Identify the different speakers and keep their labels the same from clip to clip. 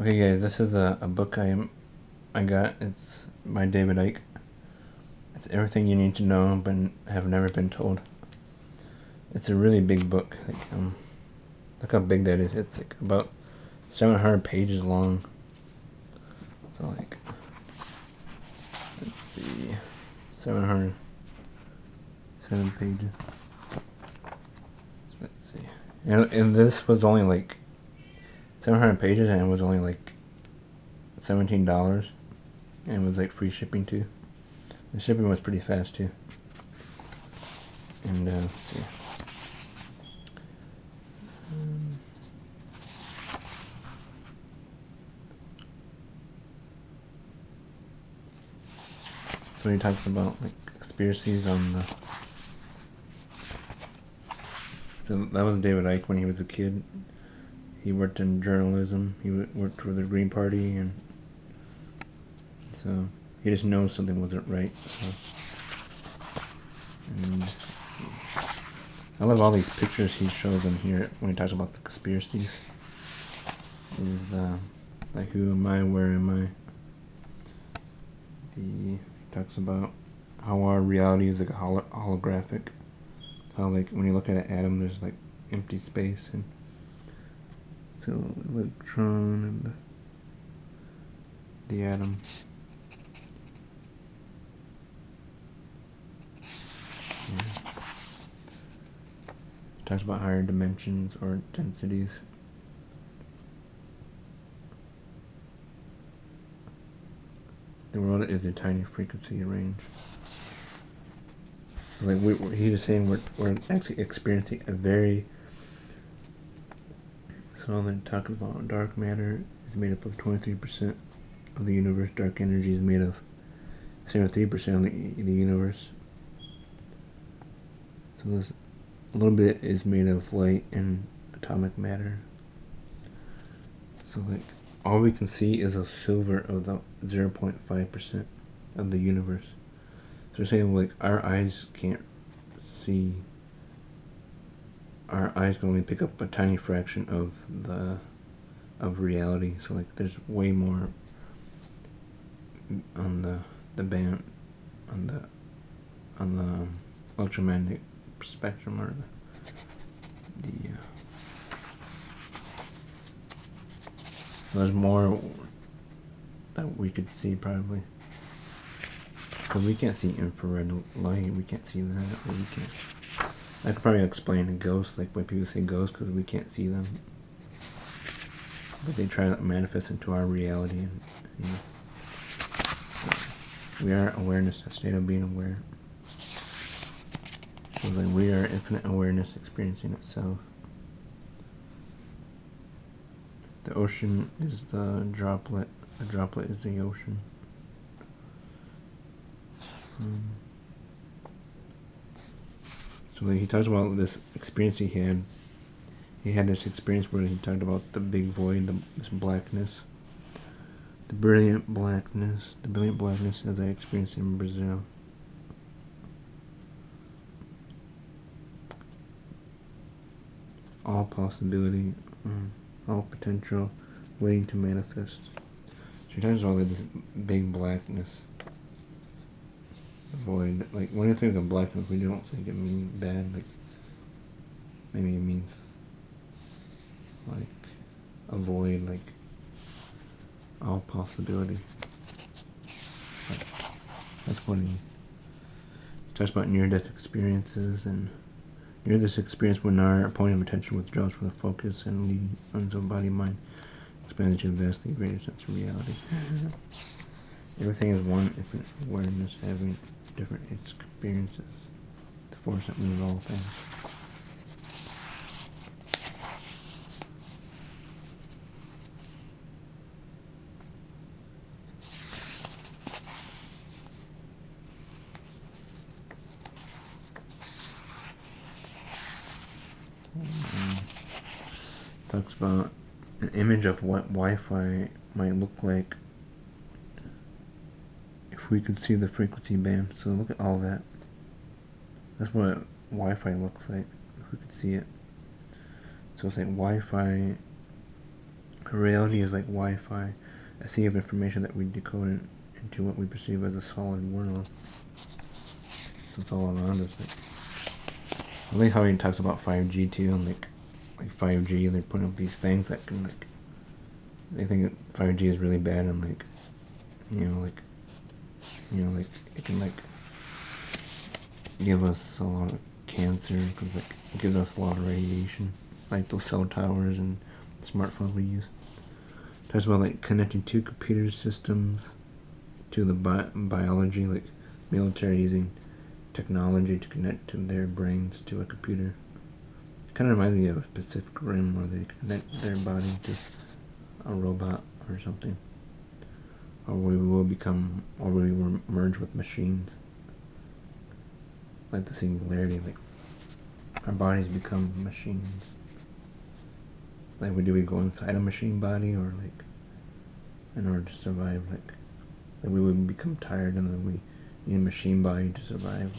Speaker 1: Okay, guys, this is a book I got. It's by David Icke. It's everything you need to know but have never been told. It's a really big book. Look how big that is. It's like about 700 pages long. So let's see, 707 pages. Let's see. And this was only like 700 pages, and it was only like $17, and it was like free shipping too. The shipping was pretty fast too. And let's see. So he talks about like conspiracies on the. So that was David Icke when he was a kid. He worked in journalism. He worked for the Green Party, and so he just knows something wasn't right. So. And I love all these pictures he shows in here when he talks about the conspiracies. Is like, who am I? Where am I? He talks about how our reality is like holographic. How like when you look at an atom, there's like empty space, and so electron and the atom. Yeah. He talks about higher dimensions or densities. The world is a tiny frequency range. So like he was saying we're actually experiencing a very. So then talking about dark matter is made up of 23% of the universe. Dark energy is made of 73% of the universe. So there's a little bit is made of light and atomic matter. So like all we can see is a silver of the 0.5% of the universe. So we're saying like our eyes can't see. Our eyes can only pick up a tiny fraction of reality. So like there's way more on the band on the electromagnetic spectrum, or the there's more that we could see probably, because we can't see infrared light. We can't see that. Or we can't. I could probably explain a ghost, like when people say ghosts, because we can't see them, but they try to manifest into our reality, and you know, so we are awareness, a state of being aware. So then we are infinite awareness experiencing itself. The ocean is the droplet. The droplet is the ocean. So he talks about this experience he had. He had this experience where he talked about the big void, this blackness, the brilliant blackness as I experienced in Brazil. All possibility, all potential, waiting to manifest. So he talks about this big blackness, void. Like when you think of blackness, we don't think it means bad. Like maybe it means like a void, like all possibility. But that's what he talks about near-death experiences, and near-death experience when our point of attention withdraws from the focus and leads of body mind expands to a vastly greater sense of reality. Everything is one infinite awareness having different experiences. The force that moves all things. Talks about an image of what Wi-Fi might look like if we could see the frequency band. So look at all that. That's what Wi-Fi looks like if we could see it. So it's like Wi-Fi Our reality is like Wi-Fi, a sea of information that we decode into what we perceive as a solid world. So it's all around us. Like, I like how he talks about 5G too, and like 5G, they're putting up these things that can like, they think that 5G is really bad, and like, like it can like give us a lot of cancer because like it gives us a lot of radiation, like those cell towers and smartphones we use. It talks about like connecting two computer systems to the biology, like military using technology to connect to their brains to a computer. It kind of reminds me of Pacific Rim, where they connect their body to a robot or something, or we will merge with machines, like the singularity. Like our bodies become machines. Like, do we go inside a machine body, or like in order to survive? Like we would become tired, and then we need a machine body to survive.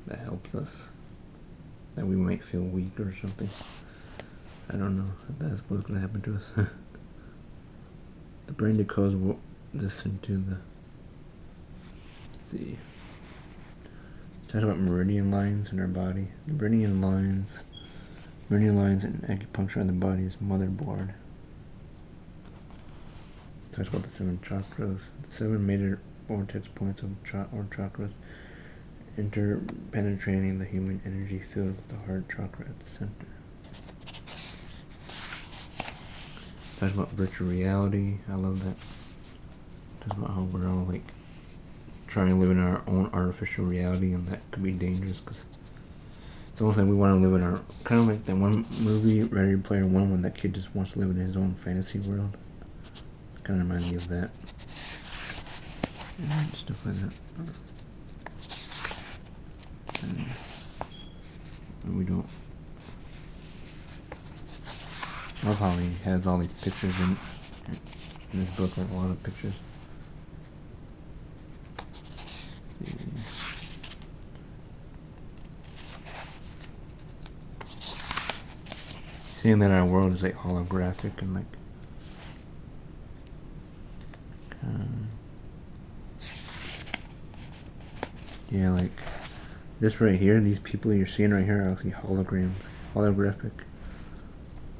Speaker 1: That helps us. That we might feel weak or something. I don't know if that's what's going to happen to us. The brain decodes this into the. Let's see. It talks about meridian lines in our body. The meridian lines in acupuncture on the body's motherboard. It talks about the 7 chakras. The 7 major vortex points of chakras interpenetrating the human energy field with the heart chakra at the center. It talks about virtual reality. I love that. It talks about how we're all like trying to live in our own artificial reality, and that could be dangerous because it's almost like we want to live in our, kind of like that one movie, Ready Player One, when that kid just wants to live in his own fantasy world. It kind of reminds me of that. And stuff like that. And we don't. I love how he has all these pictures in this book, like a lot of pictures. Seeing that our world is like holographic and like yeah, like this right here, these people you're seeing right here are actually holograms. Holographic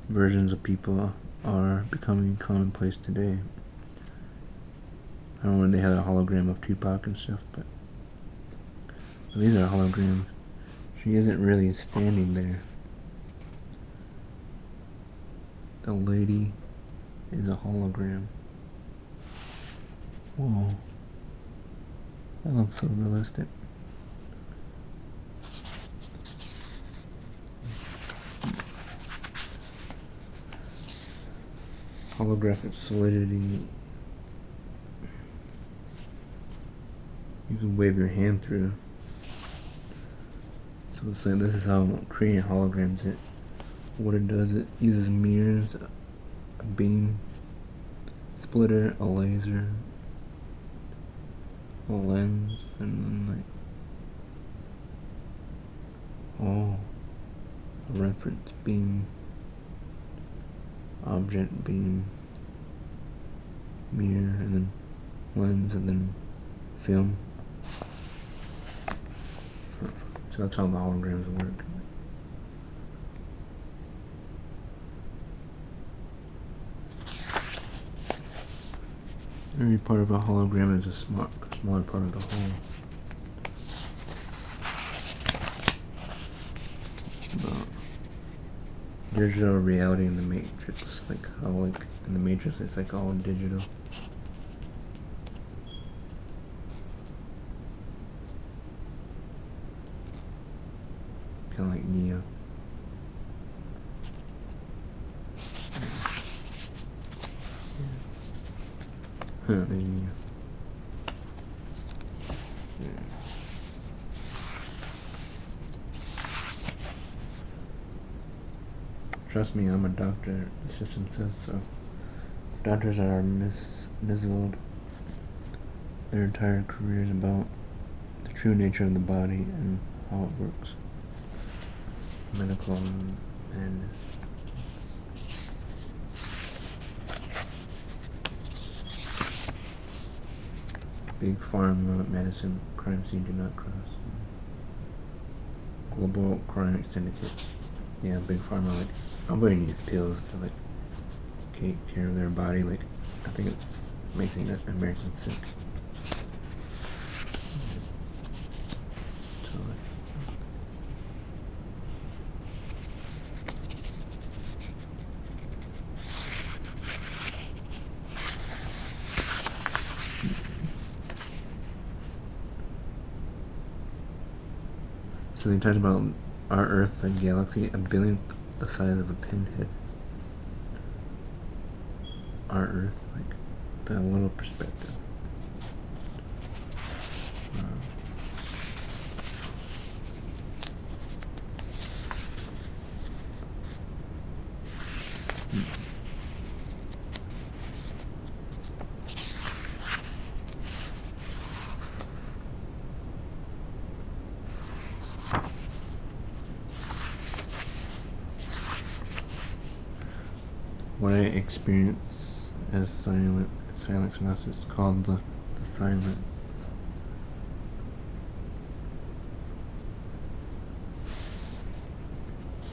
Speaker 1: versions of people are becoming commonplace today. I don't know when they had a hologram of Tupac and stuff, but these are holograms. She isn't really standing there. The lady is a hologram. Whoa. That looks so realistic. Holographic solidity. You can wave your hand through. So it's like, this is how creating holograms it. What it does, it uses mirrors, a beam splitter, a laser, a lens, and then like a reference beam, object beam, mirror, and then lens, and then film. So that's how the holograms work. Every part of a hologram is a smaller part of the whole. About digital reality in the Matrix, like how like in the Matrix it's like all digital. Kind of like Neo. There's Neo. Trust me, I'm a doctor, the system says so. Doctors are misled. Their entire career is about the true nature of the body and how it works. Medical madness. Big Pharma, medicine, crime scene do not cross. Global crime syndicate. Yeah, Big Pharma, like, everybody needs pills to, like, take care of their body. Like, I think it's making Americans sick. So, like, so they talked about our Earth, the galaxy, a billionth the size of a pinhead. Our Earth, like, that little perspective. What I experience as silence analysis is called the silent.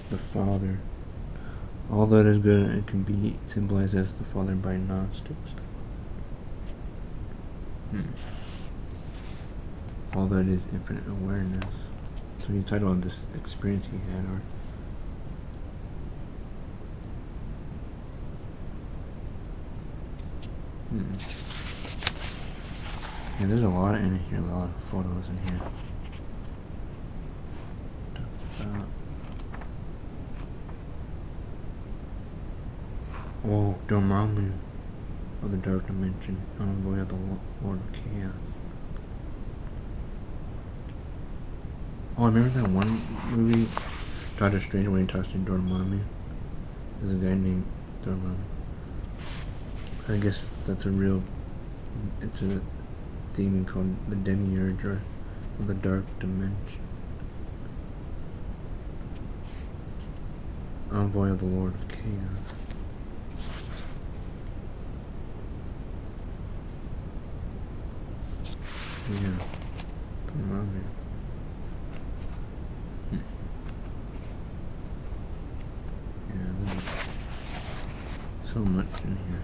Speaker 1: The Father. All that is good and can be symbolized as the Father by Gnostics. All that is infinite awareness. So he talked about this experience he had, or yeah, there's a lot in here, a lot of photos in here. Oh, Dormammu of the Dark Dimension, envoy of the Lord of Chaos. Oh, I remember that one movie, Doctor Strange, when he talks to Dormammu. There's a guy named Dormammu. I guess that's a real, it's a demon called the Demiurge, or the Dark Dimension. Envoy of the Lord of Chaos. Yeah, Dormammu. Yeah, there's so much in here.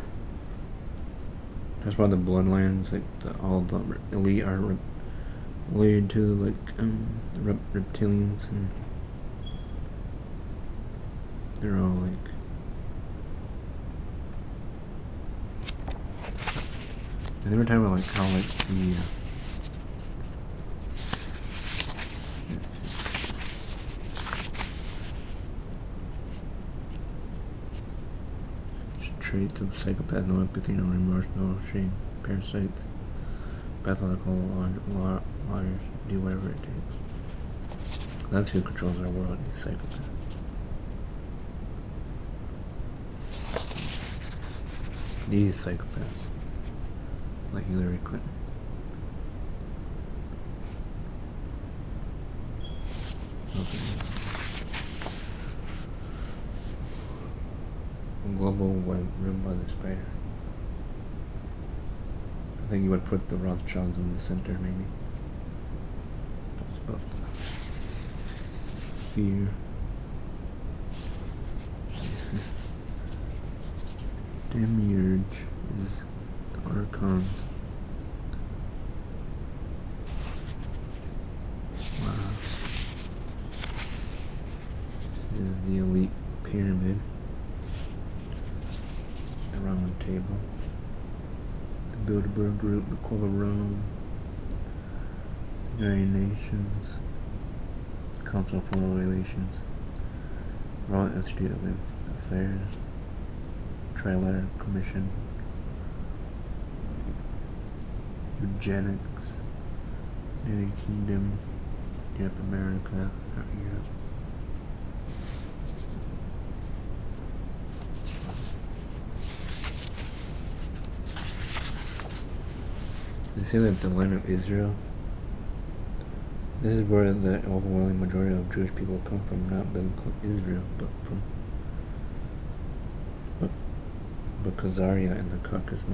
Speaker 1: That's why the bloodlines, like all the elite, are related to like reptilians, and they're all like. And they were talking about like how like the traits of psychopath: no empathy, no remorse, no shame, parasites, pathological liars, do whatever it takes. That's who controls our world, these psychopaths. These psychopaths, like Hillary Clinton. Okay. Global web ruled by the spider. I think you would put the Rothschilds in the center, maybe. It's about fear. Demiurge is the Archons. Wow. This is the elite pyramid. The round table. The Bilderberg Group, the Club of Rome, the United Nations, Council of Foreign Relations, Royal Institute of Affairs, Trilateral Commission, Eugenics, United Kingdom, Europe, America, Europe. They say that the land of Israel, this is where the overwhelming majority of Jewish people come from, not biblical Israel, but Khazaria and the Caucasus